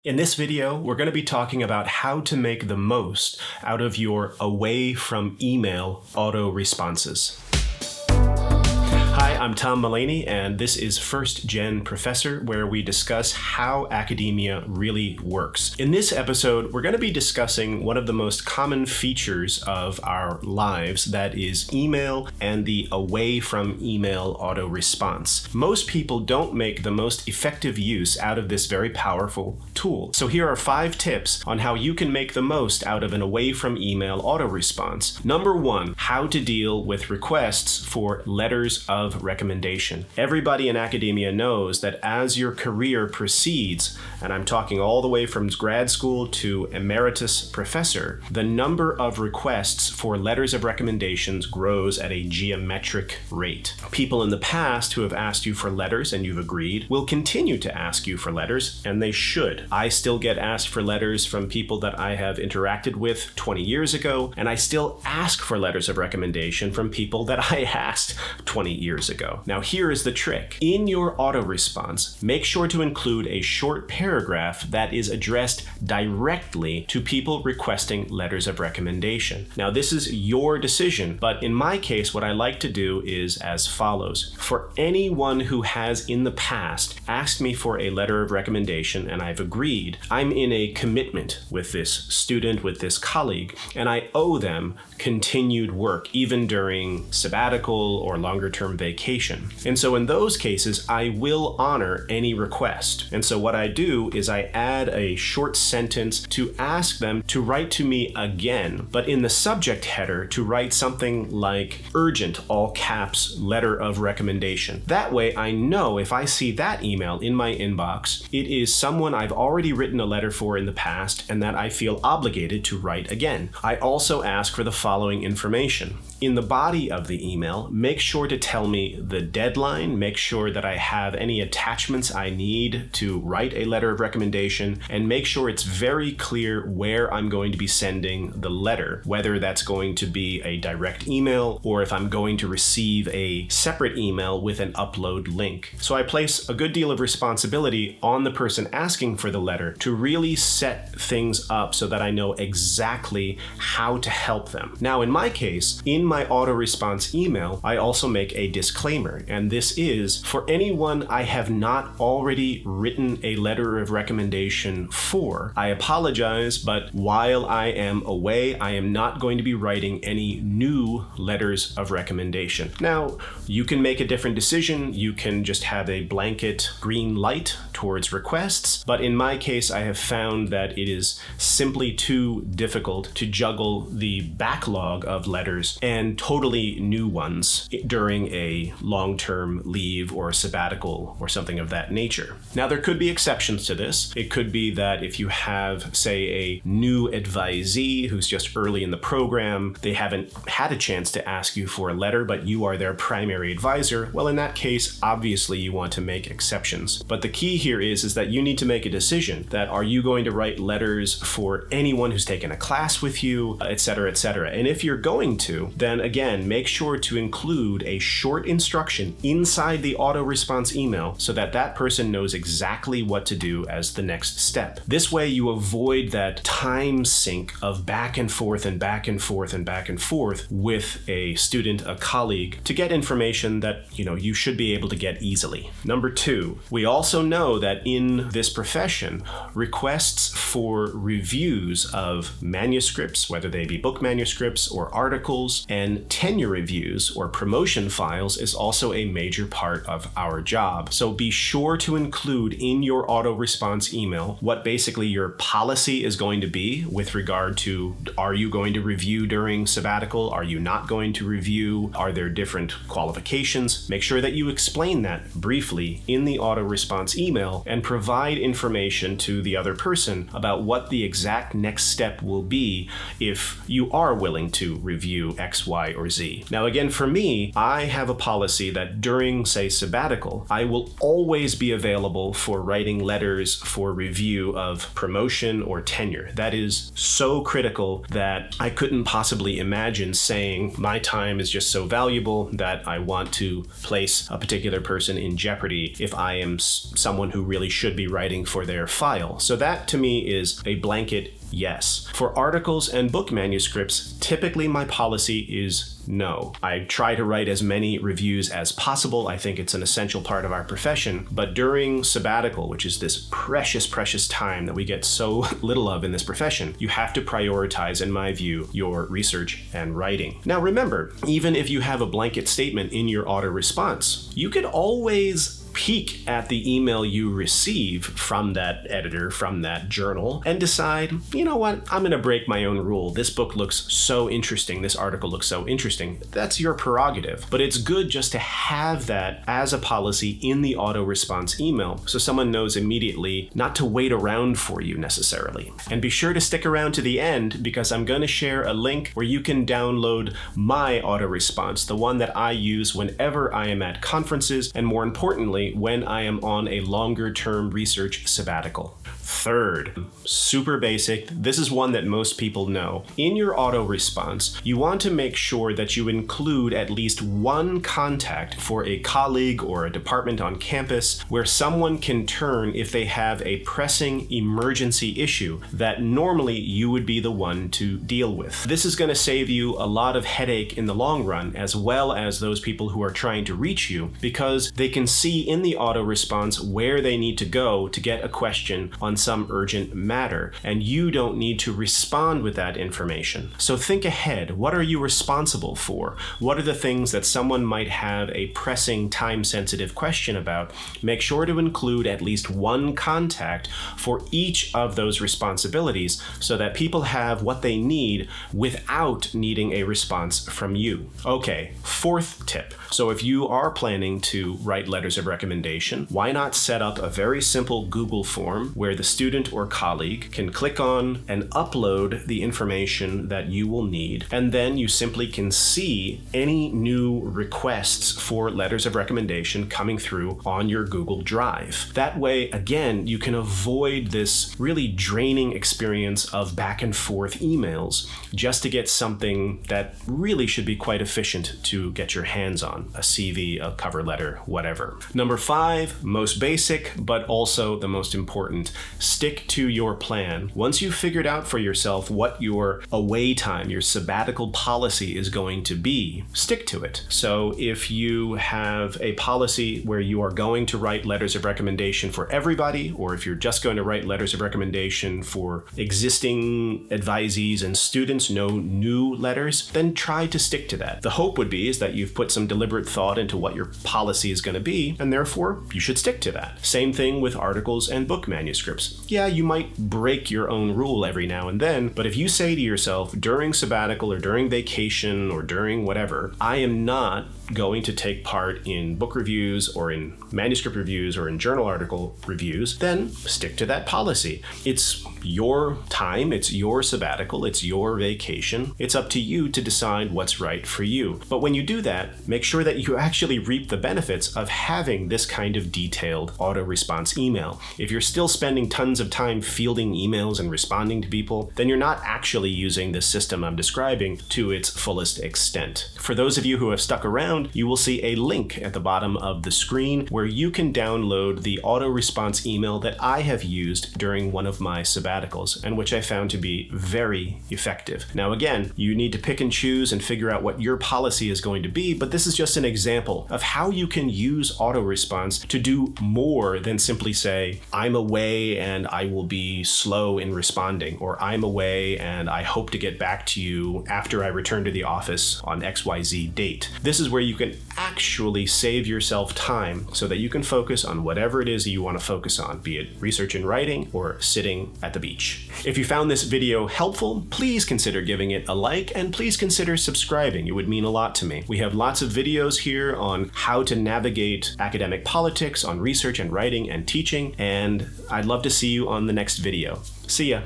In this video, we're going to be talking about how to make the most out of your away from email auto responses. Hi, I'm Tom Mullaney, and this is First Gen Professor, where we discuss how academia really works. In this episode, we're going to be discussing one of the most common features of our lives, that is email and the away from email auto response. Most people don't make the most effective use out of this very powerful tool. So here are 5 tips on how you can make the most out of an away from email auto response. Number 1, how to deal with requests for letters of recommendation. Everybody in academia knows that as your career proceeds, and I'm talking all the way from grad school to emeritus professor, the number of requests for letters of recommendations grows at a geometric rate. People in the past who have asked you for letters and you've agreed will continue to ask you for letters, and they should. I still get asked for letters from people that I have interacted with 20 years ago, and I still ask for letters of recommendation from people that I asked 20 years ago. Now here is the trick. In your auto response, make sure to include a short paragraph that is addressed directly to people requesting letters of recommendation. Now this is your decision, but in my case, what I like to do is as follows. For anyone who has in the past asked me for a letter of recommendation and I've agreed, I'm in a commitment with this student, with this colleague, and I owe them continued work, even during sabbatical or longer term vacation. And so in those cases, I will honor any request. And so what I do is I add a short sentence to ask them to write to me again, but in the subject header to write something like urgent, all caps, letter of recommendation. That way I know if I see that email in my inbox, it is someone I've already written a letter for in the past and that I feel obligated to write again. I also ask for the following information. In the body of the email, make sure to tell me the deadline, make sure that I have any attachments I need to write a letter of recommendation, and make sure it's very clear where I'm going to be sending the letter, whether that's going to be a direct email or if I'm going to receive a separate email with an upload link. So I place a good deal of responsibility on the person asking for the letter to really set things up so that I know exactly how to help them. Now, in my case, in my auto response email, I also make a disclaimer, and this is for anyone I have not already written a letter of recommendation for. I apologize, but while I am away, I am not going to be writing any new letters of recommendation. Now, you can make a different decision. You can just have a blanket green light towards requests, but in my case, I have found that it is simply too difficult to juggle the backlog of letters and totally new ones during a long-term leave or sabbatical or something of that nature. Now, there could be exceptions to this. It could be that if you have, say, a new advisee who's just early in the program, they haven't had a chance to ask you for a letter, but you are their primary advisor. Well, in that case, obviously you want to make exceptions. But the key here is that you need to make a decision that are you going to write letters for anyone who's taken a class with you, etc., etc. And if you're going to, then again, make sure to include a short instruction inside the auto response email so that that person knows exactly what to do as the next step. This way you avoid that time sink of back and forth and back and forth and back and forth with a student, a colleague, to get information that you should be able to get easily. Number 2, we also know that in this profession, requests for reviews of manuscripts, whether they be book manuscripts or articles, and tenure reviews or promotion files is also a major part of our job. So be sure to include in your auto response email what basically your policy is going to be with regard to, are you going to review during sabbatical? Are you not going to review? Are there different qualifications? Make sure that you explain that briefly in the auto response email and provide information to the other person about what the exact next step will be if you are willing to review X, Y, or Z. Now again, for me, I have a policy that during, say, sabbatical, I will always be available for writing letters for review of promotion or tenure. That is so critical that I couldn't possibly imagine saying my time is just so valuable that I want to place a particular person in jeopardy if I am someone who really should be writing for their file. So that to me is a blanket yes. For articles and book manuscripts, typically my policy is no. I try to write as many reviews as possible. I think it's an essential part of our profession. But during sabbatical, which is this precious, precious time that we get so little of in this profession, you have to prioritize, in my view, your research and writing. Now remember, even if you have a blanket statement in your auto-response, you could always peek at the email you receive from that editor, from that journal, and decide, you know what, I'm going to break my own rule. This book looks so interesting. This article looks so interesting. That's your prerogative. But it's good just to have that as a policy in the auto-response email so someone knows immediately not to wait around for you necessarily. And be sure to stick around to the end because I'm going to share a link where you can download my auto-response, the one that I use whenever I am at conferences and, more importantly, when I am on a longer-term research sabbatical. Third, super basic, this is one that most people know. In your auto-response, you want to make sure that you include at least one contact for a colleague or a department on campus where someone can turn if they have a pressing emergency issue that normally you would be the one to deal with. This is going to save you a lot of headache in the long run, as well as those people who are trying to reach you, because they can see in the auto-response where they need to go to get a question on some urgent matter, and you don't need to respond with that information. So think ahead. What are you responsible for? What are the things that someone might have a pressing, time-sensitive question about? Make sure to include at least one contact for each of those responsibilities so that people have what they need without needing a response from you. Okay, fourth tip. So if you are planning to write letters of recommendation, why not set up a very simple Google form where the student or colleague can click on and upload the information that you will need, and then you simply can see any new requests for letters of recommendation coming through on your Google Drive. That way, again, you can avoid this really draining experience of back and forth emails just to get something that really should be quite efficient to get your hands on. A CV, a cover letter, whatever. Number 5, most basic, but also the most important. Stick to your plan. Once you've figured out for yourself what your away time, your sabbatical policy is going to be, stick to it. So if you have a policy where you are going to write letters of recommendation for everybody, or if you're just going to write letters of recommendation for existing advisees and students, no new letters, then try to stick to that. The hope would be is that you've put some deliberate thought into what your policy is going to be, and therefore you should stick to that. Same thing with articles and book manuscripts. Yeah, you might break your own rule every now and then, but if you say to yourself during sabbatical or during vacation or during whatever, I am not going to take part in book reviews or in manuscript reviews or in journal article reviews, then stick to that policy. It's your time, it's your sabbatical, it's your vacation. It's up to you to decide what's right for you. But when you do that, make sure that you actually reap the benefits of having this kind of detailed auto-response email. If you're still spending tons of time fielding emails and responding to people, then you're not actually using the system I'm describing to its fullest extent. For those of you who have stuck around, you will see a link at the bottom of the screen where you can download the auto-response email that I have used during one of my sabbaticals and which I found to be very effective. Now again, you need to pick and choose and figure out what your policy is going to be, but this is just an example of how you can use auto-response to do more than simply say, I'm away and I will be slow in responding, or I'm away and I hope to get back to you after I return to the office on XYZ date. This is where you can actually save yourself time so that you can focus on whatever it is that you want to focus on, be it research and writing or sitting at the beach. If you found this video helpful, please consider giving it a like and please consider subscribing. It would mean a lot to me. We have lots of videos here on how to navigate academic politics, on research and writing and teaching, and I'd love to see you on the next video. See ya.